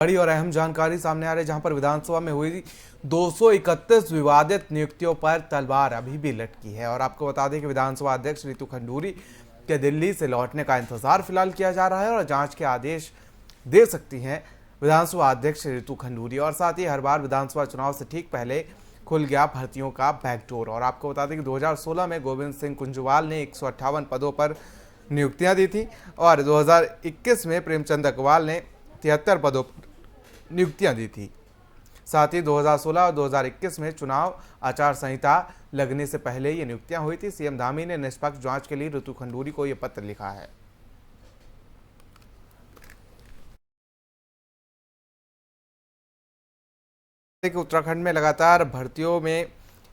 बड़ी और अहम जानकारी सामने आ रही है, जहां पर विधानसभा में हुई 231 विवादित नियुक्तियों पर तलवार अभी भी लटकी है। और आपको बता दें कि विधानसभा अध्यक्ष रितु खंडूरी के दिल्ली से लौटने का इंतजार फिलहाल किया जा रहा है और जांच के आदेश दे सकती हैं विधानसभा अध्यक्ष रितु खंडूरी। और साथ ही हर बार विधानसभा चुनाव से ठीक पहले खुल गया भर्तियों का बैकडोर। और आपको बता दें कि 2016 में गोविंद सिंह कुंजवाल ने 158 पदों पर नियुक्तियां दी थी और 2021 में प्रेमचंद अग्रवाल ने 73 पदों पर नियुक्तियां दी थी। साथ ही 2016 और 2021 में चुनाव आचार संहिता लगने से पहले ये नियुक्तियां हुई थी। सीएम धामी ने निष्पक्ष जांच के लिए रितु खंडूरी को यह पत्र लिखा है। उत्तराखंड में लगातार भर्तियों में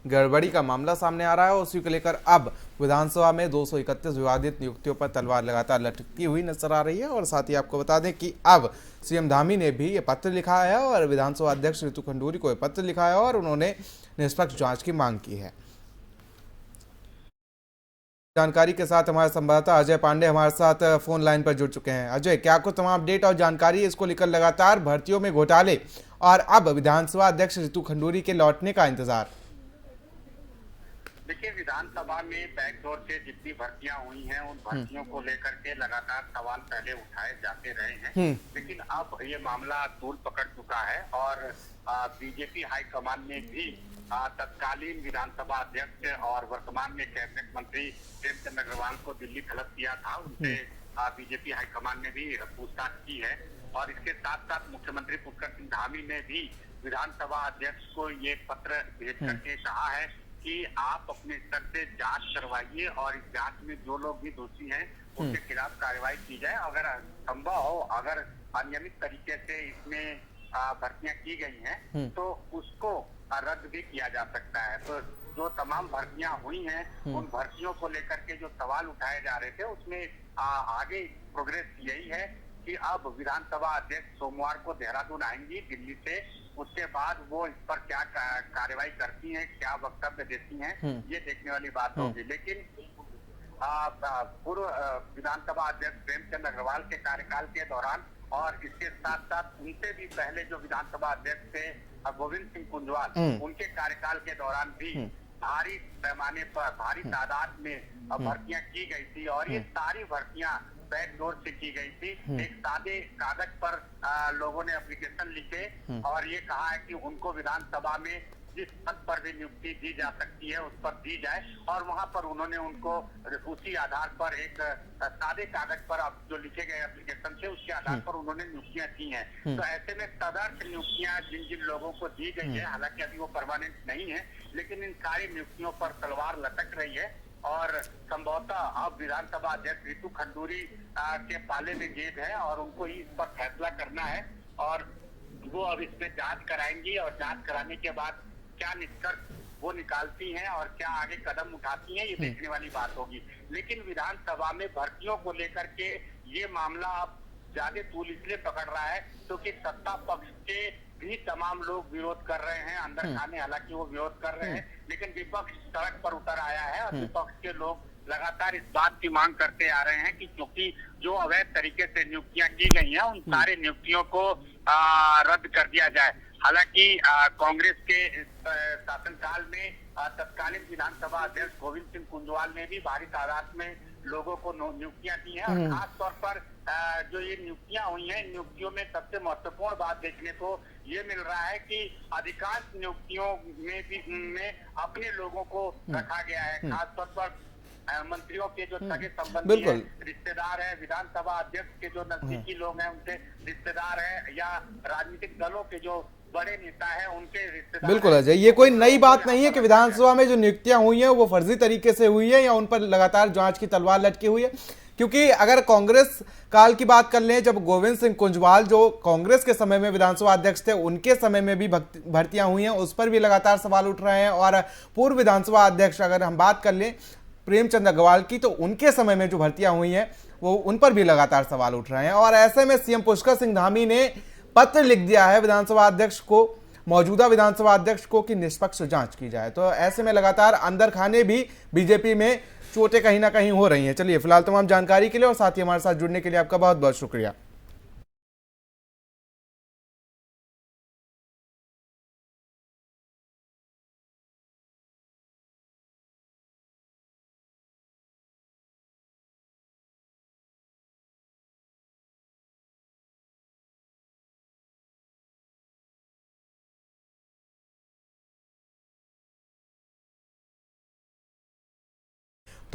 गड़बड़ी का मामला सामने आ रहा है और उसी को लेकर अब विधानसभा में 231 विवादित नियुक्तियों पर तलवार लगातार लटकती हुई नजर आ रही है। और साथ ही आपको बता दें कि अब सीएम धामी ने भी ये पत्र लिखा है और विधानसभा अध्यक्ष रितु खंडूरी को ये पत्र लिखा है और उन्होंने निष्पक्ष जांच की मांग की है। जानकारी के साथ हमारे संवाददाता अजय पांडे हमारे साथ फोन लाइन पर जुड़ चुके हैं। अजय, क्या कुछ तमाम अपडेट और जानकारी इसको लेकर लगातार भर्तियों में घोटाले और अब विधानसभा अध्यक्ष रितु खंडूरी के लौटने का इंतजार? देखिए, विधानसभा में बैकडोर से जितनी भर्तियां हुई हैं उन भर्तियों को लेकर के लगातार सवाल पहले उठाए जाते रहे हैं, लेकिन अब ये मामला तूल पकड़ चुका है और बीजेपी हाईकमान ने भी तत्कालीन विधानसभा अध्यक्ष और वर्तमान में कैबिनेट मंत्री प्रेमचंद अग्रवाल को दिल्ली तलब किया था। उनसे बीजेपी हाईकमान ने भी पूछताछ की है और इसके साथ साथ मुख्यमंत्री पुष्कर सिंह धामी ने भी विधानसभा अध्यक्ष को ये पत्र भेज करके कहा है कि आप अपने स्तर से जांच करवाइए और इस जांच में जो लोग भी दोषी हैं उनके खिलाफ कार्रवाई की जाए। अगर संभव हो, अगर अनियमित तरीके से इसमें भर्तियां की गई हैं तो उसको रद्द भी किया जा सकता है। तो जो तमाम भर्तियां हुई हैं उन भर्तियों को लेकर के जो सवाल उठाए जा रहे थे उसमें आगे प्रोग्रेस यही है कि अब विधानसभा अध्यक्ष सोमवार को देहरादून आएंगी दिल्ली से। उसके बाद वो इस पर क्या कार्रवाई करती हैं, क्या वक्तव्य देती हैं, ये देखने वाली बात होगी। लेकिन पूर्व विधानसभा अध्यक्ष प्रेमचंद अग्रवाल के कार्यकाल के दौरान और इसके साथ साथ उनसे भी पहले जो विधानसभा अध्यक्ष थे गोविंद सिंह कुंजवाल, उनके कार्यकाल के दौरान भी भारी पैमाने पर भारी तादाद में भर्तियां की गई थी और ये सारी भर्तियां बैकडोर से की गई थी। एक सादे कागज पर लोगों ने एप्लीकेशन लिखे और ये कहा है कि उनको विधानसभा में जिस पद पर भी नियुक्ति दी जा सकती है उस पर दी जाए और वहां पर उन्होंने उनको उसी आधार पर एक सादे कागज पर अब जो लिखे गए एप्लीकेशन थे उसके आधार पर उन्होंने नियुक्तियां की हैं। तो ऐसे में तदर्थ नियुक्तियां जिन जिन लोगों को दी गई है, हालांकि अभी वो परमानेंट नहीं है, लेकिन इन सारी नियुक्तियों पर तलवार लटक रही है और संभवतः अब विधानसभा अध्यक्ष रितु खंडूरी के पाले में गेंद है और उनको ही इस पर फैसला करना है और वो अब इसमें जांच कराएंगी और जांच कराने के बाद क्या निष्कर्ष वो निकालती हैं और क्या आगे कदम उठाती हैं, ये देखने वाली बात होगी। लेकिन विधानसभा में भर्तियों को लेकर के ये मामला अब ज्यादा तूल इसलिए पकड़ रहा है क्योंकि सत्ता पक्ष के भी तमाम लोग विरोध कर रहे हैं अंदर खाने, हालांकि वो विरोध कर रहे हैं, लेकिन विपक्ष सड़क पर उतर आया है और विपक्ष के लोग लगातार इस बात की मांग करते आ रहे हैं कि क्योंकि जो अवैध तरीके से नियुक्तियां की गई हैं उन सारे नियुक्तियों को रद्द कर दिया जाए। हालांकि कांग्रेस के शासनकाल में तत्कालीन विधानसभा अध्यक्ष गोविंद सिंह कुंजवाल ने भी भारी तादाद में लोगों को नियुक्तियां दी हैं और खास तौर पर जो ये नियुक्तियां हुई हैं, नियुक्तियों में सबसे महत्वपूर्ण बात देखने को ये मिल रहा है कि अधिकांश नियुक्तियों में अपने लोगों को रखा गया है। खास तौर पर मंत्रियों के जो सगे संबंधी हैं, रिश्तेदार हैं, विधानसभा अध्यक्ष के जो नजदीकी लोग हैं उनके रिश्तेदार हैं या राजनीतिक दलों के जो बड़े नेता हैं उनके रिश्तेदार। बिल्कुल अजय, ये कोई नई बात नहीं है कि विधानसभा में जो नियुक्तियां हुई हैं वो फर्जी तरीके से हुई है या उन पर लगातार जांच की तलवार लटकी हुई है। क्योंकि अगर कांग्रेस काल की बात कर लें, जब गोविंद सिंह कुंजवाल जो कांग्रेस के समय में विधानसभा अध्यक्ष थे उनके समय में भी भर्तियां हुई हैं, उस पर भी लगातार सवाल उठ रहे हैं। और पूर्व विधानसभा अध्यक्ष अगर हम बात कर लें प्रेमचंद अग्रवाल की, तो उनके समय में जो भर्तियां हुई हैं वो उन पर भी लगातार सवाल उठ रहे हैं। और ऐसे में सीएम पुष्कर सिंह धामी ने पत्र लिख दिया है विधानसभा अध्यक्ष को, मौजूदा विधानसभा अध्यक्ष को, कि निष्पक्ष जांच की जाए। तो ऐसे में लगातार अंदर खाने भी बीजेपी में चोटें कहीं ना कहीं हो रही हैं। चलिए, फिलहाल तमाम जानकारी के लिए और साथ ही हमारे साथ जुड़ने के लिए आपका बहुत बहुत शुक्रिया।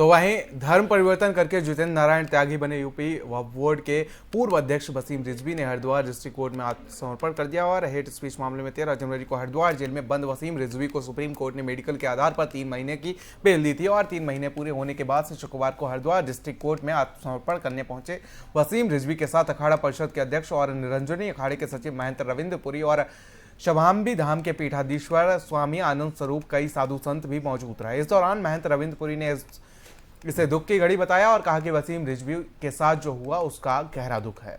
तो वहीं धर्म परिवर्तन करके जितेंद्र नारायण त्यागी बने यूपी वक्फ बोर्ड के पूर्व अध्यक्ष वसीम रिजवी ने हरिद्वार डिस्ट्रिक्ट कोर्ट में आत्मसमर्पण कर दिया और हेट स्पीच मामले में 13 जनवरी को हरिद्वार जेल में बंद वसीम रिजवी को सुप्रीम कोर्ट ने मेडिकल के आधार पर 3 महीने की बेल दी थी और 3 महीने पूरे होने के बाद से शुक्रवार को हरिद्वार डिस्ट्रिक्ट कोर्ट में आत्मसमर्पण करने पहुंचे वसीम रिजवी के साथ अखाड़ा परिषद के अध्यक्ष और निरंजनी अखाड़े के सचिव महंत रविंद्र पुरी और शभाम्बी धाम के पीठाधीश्वर स्वामी आनंद स्वरूप कई साधु संत भी मौजूद रहे। इस दौरान महंत रविंद्र पुरी ने इसे दुख की घड़ी बताया और कहा कि वसीम रिजवी के साथ जो हुआ उसका गहरा दुख है।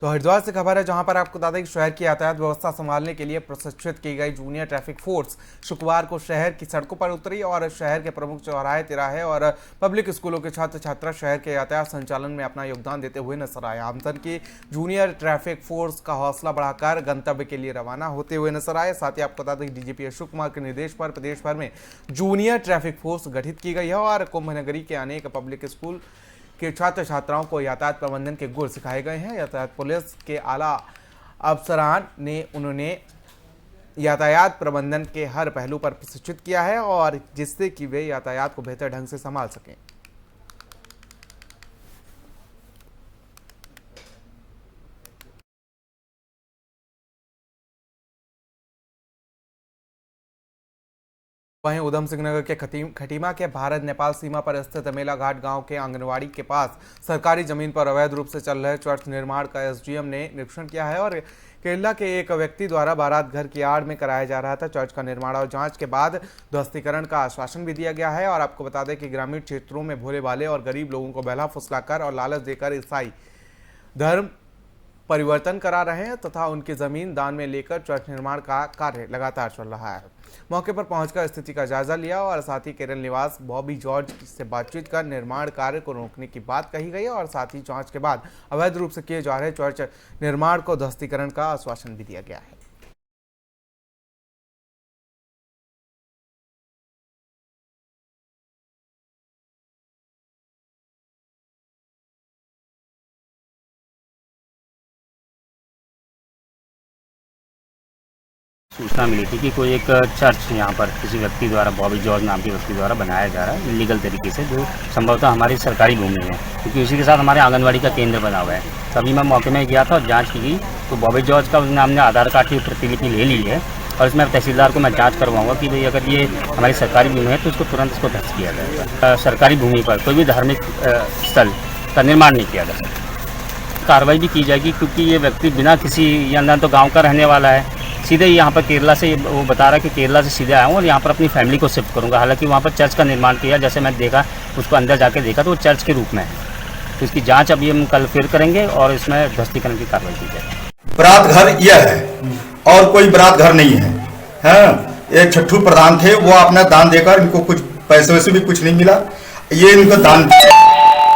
तो हरिद्वार से खबर है जहां पर आपको बता दें कि शहर की यातायात व्यवस्था संभालने के लिए प्रशिक्षित की गई जूनियर ट्रैफिक फोर्स शुक्रवार को शहर की सड़कों पर उतरी और शहर के प्रमुख चौराहे तिराहे और पब्लिक स्कूलों के छात्र छात्रा शहर के यातायात संचालन में अपना योगदान देते हुए नजर आए। आमतन की जूनियर ट्रैफिक फोर्स का हौसला बढ़ाकर गंतव्य के लिए रवाना होते हुए नजर आए। साथ ही आपको बता दें कि डीजीपी अशोक कुमार के निर्देश पर प्रदेश भर में जूनियर ट्रैफिक फोर्स गठित की गई है और कुंभ नगरी के अनेक पब्लिक स्कूल के छात्र छात्राओं को यातायात प्रबंधन के गुर सिखाए गए हैं। यातायात पुलिस के आला अफसरान ने उन्होंने यातायात प्रबंधन के हर पहलू पर प्रशिक्षित किया है और जिससे कि वे यातायात को बेहतर ढंग से संभाल सकें। वहीं उधम सिंह नगर के खटीमा के भारत नेपाल सीमा पर स्थित मेला घाट गांव के आंगनवाड़ी के पास सरकारी जमीन पर अवैध रूप से चल रहे चर्च निर्माण का एसडीएम ने निरीक्षण किया है और केरला के एक व्यक्ति द्वारा बारात घर की आड़ में कराया जा रहा था चर्च का निर्माण और जांच के बाद ध्वस्तीकरण का आश्वासन भी दिया गया है। और आपको बता दें कि ग्रामीण क्षेत्रों में भोले भाले और गरीब लोगों को बहला फुसलाकर और लालच देकर ईसाई धर्म परिवर्तन करा रहे हैं तथा उनकी जमीन दान में लेकर चर्च निर्माण का कार्य लगातार चल रहा है। मौके पर पहुंचकर स्थिति का जायजा लिया और साथ ही केरल निवास बॉबी जॉर्ज से बातचीत कर निर्माण कार्य को रोकने की बात कही गई और साथ ही जांच के बाद अवैध रूप से किए जा रहे चर्च निर्माण को ध्वस्तीकरण का आश्वासन भी दिया गया है। सूचना मिली थी कि कोई एक चर्च यहाँ पर किसी व्यक्ति द्वारा बॉबी जॉर्ज नाम के व्यक्ति द्वारा बनाया जा रहा है इलीगल तरीके से, जो संभवतः हमारी सरकारी भूमि है क्योंकि उसी के साथ हमारे आंगनवाड़ी का केंद्र बना हुआ है। तभी मैं मौके में गया था और जांच की गई तो बॉबी जॉर्ज का उसने हमने आधार कार्ड की प्रतिलिपि ले ली है और इसमें तहसीलदार को मैं जाँच करवाऊँगा कि भाई अगर ये हमारी सरकारी भूमि है तो उसको तुरंत इसको ध्वस्त किया जाएगा। सरकारी भूमि पर कोई भी धार्मिक स्थल का निर्माण नहीं किया जा सकता। कार्रवाई भी की जाएगी क्योंकि ये व्यक्ति बिना किसी या तो गाँव का रहने वाला है, सीधे यहाँ पर केरला से, वो बता रहा है कि केरला से सीधे आया हूँ और यहाँ पर अपनी फैमिली को शिफ्ट करूँगा। हालांकि वहाँ पर चर्च का निर्माण किया, जैसे मैं देखा उसको अंदर जाके देखा तो वो चर्च के रूप में है। तो इसकी जांच अभी हम कल फिर करेंगे और इसमें ध्वस्तीकरण की कार्रवाई की जाएगी। बरात घर यह है और कोई बरात घर नहीं है। हाँ, एक छठू प्रधान थे, वो अपना दान देकर इनको कुछ पैसे वैसे भी कुछ नहीं मिला, ये इनको दान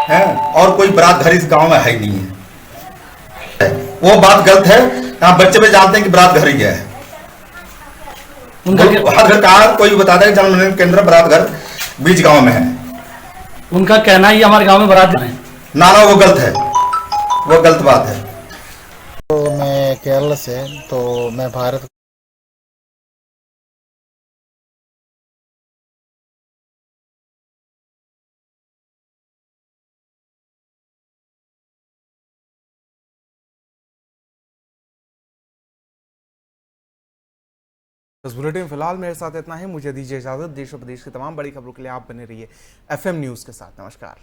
है और कोई बरात घर इस गाँव में है ही नहीं है। वो बात गलत है। यहाँ बच्चे भी जानते हैं कि बरात घर ही है। उनका घर कहाँ कोई बताता है जन्म केंद्र बरात घर बीच गांव में है। उनका कहना ही हमारे गांव में बरात घर है। ना वो गलत है, वो गलत बात है। तो मैं केरल से, तो मैं भारत इस बुलेटिन फिलहाल मेरे साथ इतना ही। मुझे दीजिए इजाजत। देश और प्रदेश की तमाम बड़ी खबरों के लिए आप बने रहिए FM न्यूज के साथ। नमस्कार।